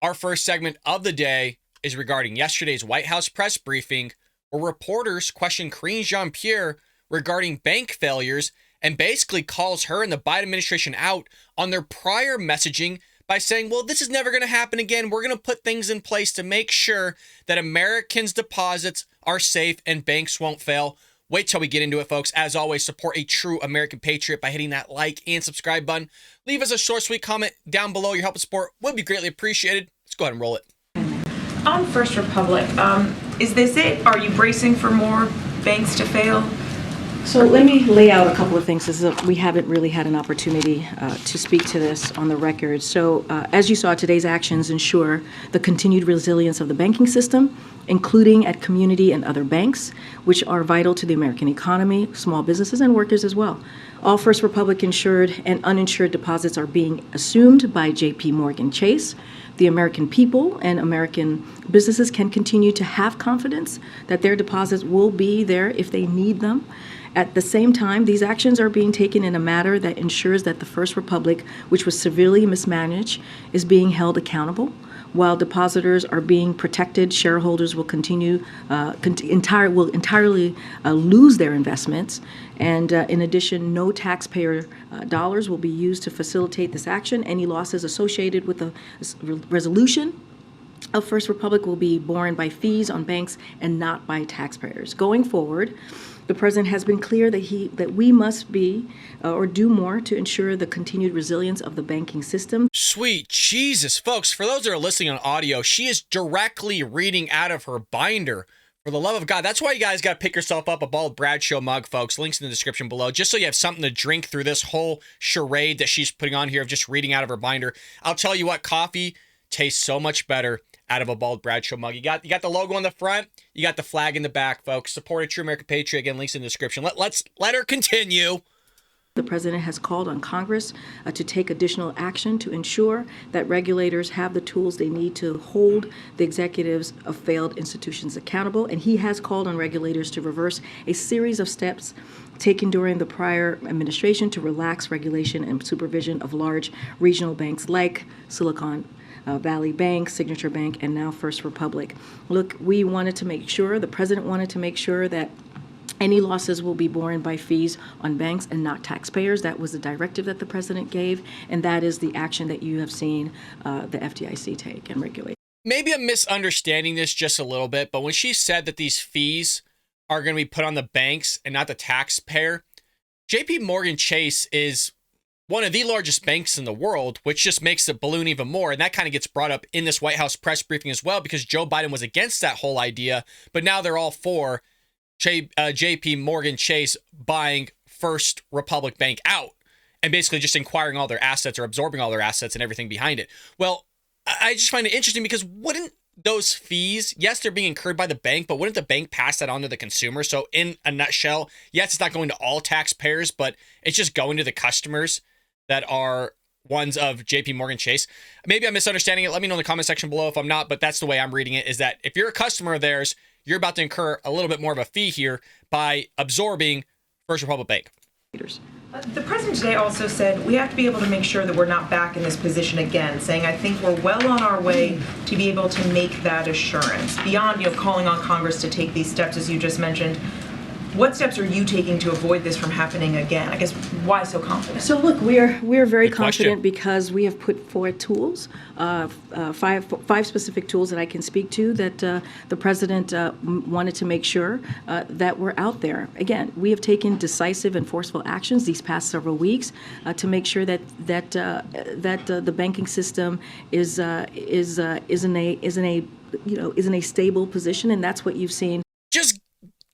Our first segment of the day is regarding yesterday's White House press briefing, where reporters questioned Karine Jean-Pierre regarding bank failures and basically calls her and the Biden administration out on their prior messaging by saying, well, this is never going to happen again. We're going to put things in place to make sure that Americans' deposits are safe and banks won't fail. Wait till we get into it, folks. As always, support a true American patriot by hitting that like and subscribe button. Leave us a short, sweet comment down below. Your help and support would be greatly appreciated. Let's go ahead and roll it. On First Republic, is this it? Are you bracing for more banks to fail? So let me lay out a couple of things, as we haven't really had an opportunity to speak to this on the record. So as you saw, today's actions ensure the continued resilience of the banking system, including at community and other banks, which are vital to the American economy, small businesses, and workers as well. All First Republic insured and uninsured deposits are being assumed by J.P. Morgan Chase. The American people and American businesses can continue to have confidence that their deposits will be there if they need them. At the same time, these actions are being taken in a manner that ensures that the First Republic, which was severely mismanaged, is being held accountable. While depositors are being protected, shareholders will entirely lose their investments. And in addition, no taxpayer dollars will be used to facilitate this action. Any losses associated with the resolution of First Republic will be borne by fees on banks and not by taxpayers. Going forward, the president has been clear that we must be or do more to ensure the continued resilience of the banking system. Sweet Jesus, folks, for those that are listening on audio, she is directly reading out of her binder. For the love of God, that's why you guys got to pick yourself up a Bald Bradshaw mug, folks. Links in the description below, just so you have something to drink through this whole charade that she's putting on here of just reading out of her binder. I'll tell you what, coffee tastes so much better out of a Bald Bradshaw mug. You got the logo on the front, you got the flag in the back, folks. Support a true American patriot. Again, links in the description. Let her continue. The president has called on Congress to take additional action to ensure that regulators have the tools they need to hold the executives of failed institutions accountable. And he has called on regulators to reverse a series of steps taken during the prior administration to relax regulation and supervision of large regional banks like Silicon Valley Bank, Signature Bank, and now First Republic. Look, the president wanted to make sure that any losses will be borne by fees on banks and not taxpayers. That was the directive that the president gave, and that is the action that you have seen the FDIC take and regulate. Maybe I'm misunderstanding this just a little bit, but when she said that these fees are going to be put on the banks and not the taxpayer, J.P. Morgan Chase is one of the largest banks in the world, which just makes the balloon even more. And that kind of gets brought up in this White House press briefing as well, because Joe Biden was against that whole idea, but now they're all for J.P. Morgan Chase buying First Republic Bank out and basically just acquiring all their assets or absorbing all their assets and everything behind it. Well, I just find it interesting because wouldn't those fees, yes, they're being incurred by the bank, but wouldn't the bank pass that on to the consumer? So in a nutshell, yes, it's not going to all taxpayers, but it's just going to the customers that are ones of J.P. Morgan Chase. Maybe I'm misunderstanding it. Let me know in the comment section below if I'm not, but that's the way I'm reading it, is that if you're a customer of theirs, you're about to incur a little bit more of a fee here by absorbing First Republic Bank. The president today also said we have to be able to make sure that we're not back in this position again, saying I think we're well on our way to be able to make that assurance. Beyond, calling on Congress to take these steps, as you just mentioned, what steps are you taking to avoid this from happening again? I guess, why so confident? So look, we're very confident because we have put forward tools, five specific tools that I can speak to that the president wanted to make sure that were out there. Again, we have taken decisive and forceful actions these past several weeks to make sure that the banking system is in a stable position, and that's what you've seen.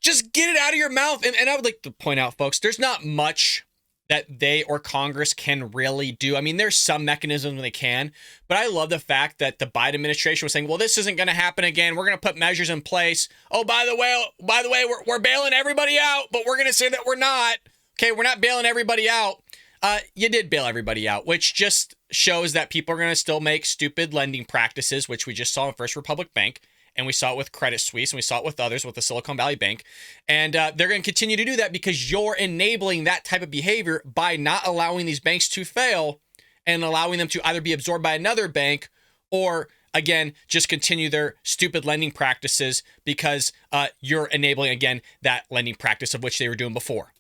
Just get it out of your mouth. And I would like to point out, folks, there's not much that they or Congress can really do. I mean, there's some mechanisms they can, but I love the fact that the Biden administration was saying, well, this isn't going to happen again. We're going to put measures in place. Oh, by the way, we're bailing everybody out, but we're going to say that we're not. Okay, we're not bailing everybody out. You did bail everybody out, which just shows that people are going to still make stupid lending practices, which we just saw in First Republic Bank. And we saw it with Credit Suisse, and we saw it with others, with the Silicon Valley Bank. And they're going to continue to do that because you're enabling that type of behavior by not allowing these banks to fail and allowing them to either be absorbed by another bank or again, just continue their stupid lending practices because you're enabling, again, that lending practice of which they were doing before.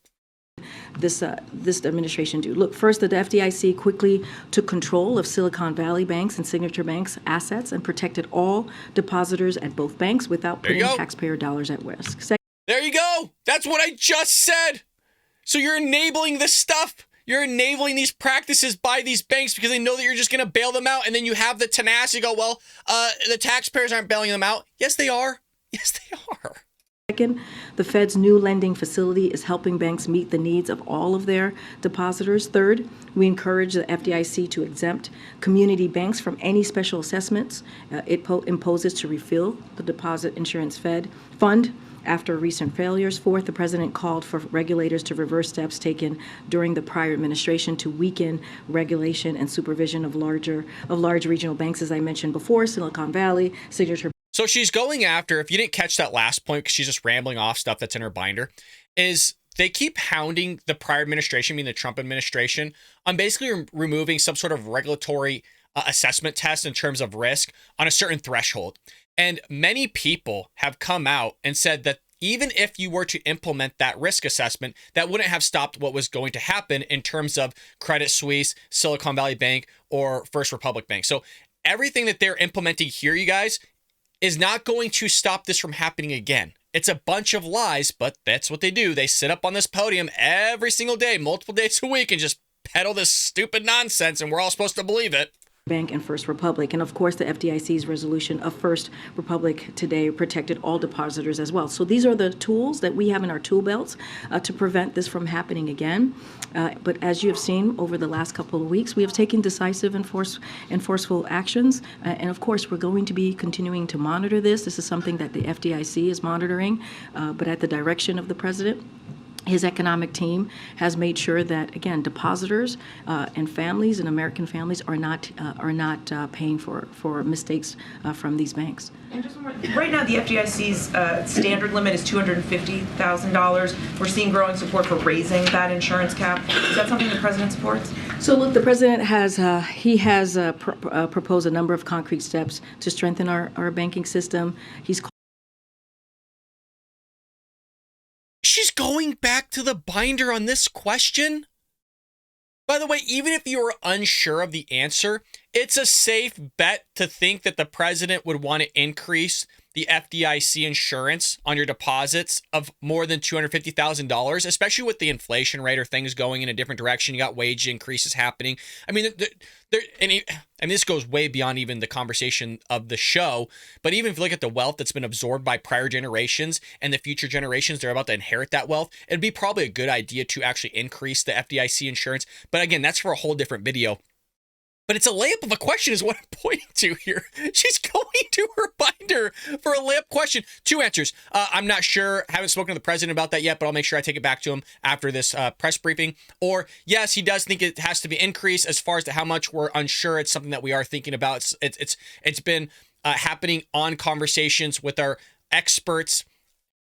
This administration do. Look, first, the FDIC quickly took control of Silicon Valley banks and Signature Bank's assets and protected all depositors at both banks without putting taxpayer dollars at risk. There you go. That's what I just said. So you're enabling this stuff. You're enabling these practices by these banks because they know that you're just going to bail them out. And then you have the tenacity to go, well, the taxpayers aren't bailing them out. Yes, they are. Yes, they are. Second, the Fed's new lending facility is helping banks meet the needs of all of their depositors. Third, we encourage the FDIC to exempt community banks from any special assessments it imposes to refill the Deposit Insurance Fund after recent failures. Fourth, the president called for regulators to reverse steps taken during the prior administration to weaken regulation and supervision of large regional banks, as I mentioned before, Silicon Valley, Signature. So she's going after, if you didn't catch that last point, because she's just rambling off stuff that's in her binder, is they keep hounding the prior administration, meaning the Trump administration, on basically removing some sort of regulatory assessment test in terms of risk on a certain threshold. And many people have come out and said that even if you were to implement that risk assessment, that wouldn't have stopped what was going to happen in terms of Credit Suisse, Silicon Valley Bank, or First Republic Bank. So everything that they're implementing here, you guys, is not going to stop this from happening again. It's a bunch of lies, but that's what they do. They sit up on this podium every single day, multiple days a week, and just peddle this stupid nonsense, and we're all supposed to believe it. Bank and First Republic. And of course, the FDIC's resolution of First Republic today protected all depositors as well. So these are the tools that we have in our tool belts to prevent this from happening again. But as you have seen over the last couple of weeks, we have taken decisive and forceful actions. And of course, we're going to be continuing to monitor this. This is something that the FDIC is monitoring, but at the direction of the president. His economic team has made sure that, again, depositors and families and American families are not paying for mistakes from these banks. And just one more, right now, the FDIC's standard limit is $250,000. We're seeing growing support for raising that insurance cap. Is that something the president supports? So, look, the president has proposed a number of concrete steps to strengthen our banking system. She's going back to the binder on this question. By the way, even if you are unsure of the answer, it's a safe bet to think that the president would want to increase the FDIC insurance on your deposits of more than $250,000, especially with the inflation rate or things going in a different direction. You got wage increases happening. I mean, this goes way beyond even the conversation of the show. But even if you look at the wealth that's been absorbed by prior generations and the future generations, they're about to inherit that wealth. It'd be probably a good idea to actually increase the FDIC insurance. But again, that's for a whole different video. But it's a layup of a question is what I'm pointing to here. She's going to her binder for a layup question. Two answers. I'm not sure. Haven't spoken to the president about that yet, but I'll make sure I take it back to him after this press briefing. Or, yes, he does think it has to be increased. As far as to how much, we're unsure. It's something that we are thinking about. It's been happening on conversations with our experts.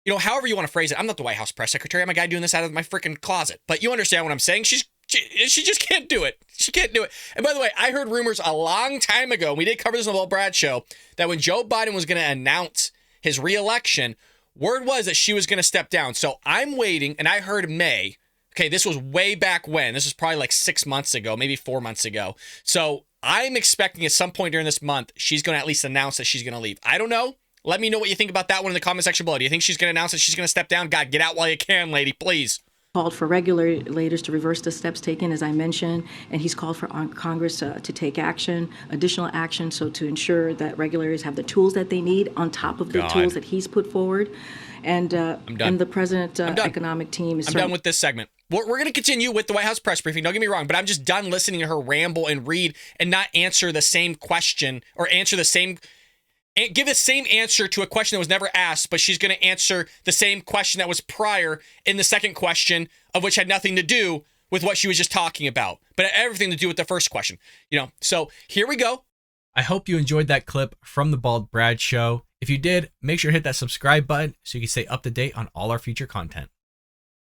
You know, however you want to phrase it. I'm not the White House press secretary. I'm a guy doing this out of my freaking closet. But you understand what I'm saying. She just can't do it. She can't do it. And by the way, I heard rumors a long time ago, and we did cover this on the Will Brad show, that when Joe Biden was going to announce his reelection, word was that she was going to step down. So I'm waiting, and I heard May. Okay, this was way back when. This was probably like 6 months ago, maybe 4 months ago. So I'm expecting at some point during this month, she's going to at least announce that she's going to leave. I don't know. Let me know what you think about that one in the comment section below. Do you think she's going to announce that she's going to step down? God, get out while you can, lady, please. Called for regulators to reverse the steps taken, as I mentioned, and he's called for Congress to take action, additional action, so to ensure that regulators have the tools that they need on top of the tools that he's put forward. And and the president's economic team is. I'm done with this segment. We're going to continue with the White House press briefing. Don't get me wrong, but I'm just done listening to her ramble and read and not answer the same question or give the same answer to a question that was never asked, but she's going to answer the same question that was prior in the second question, of which had nothing to do with what she was just talking about, but everything to do with the first question. You know, so here we go. I hope you enjoyed that clip from the Bald Brad Show. If you did, make sure to hit that subscribe button so you can stay up to date on all our future content.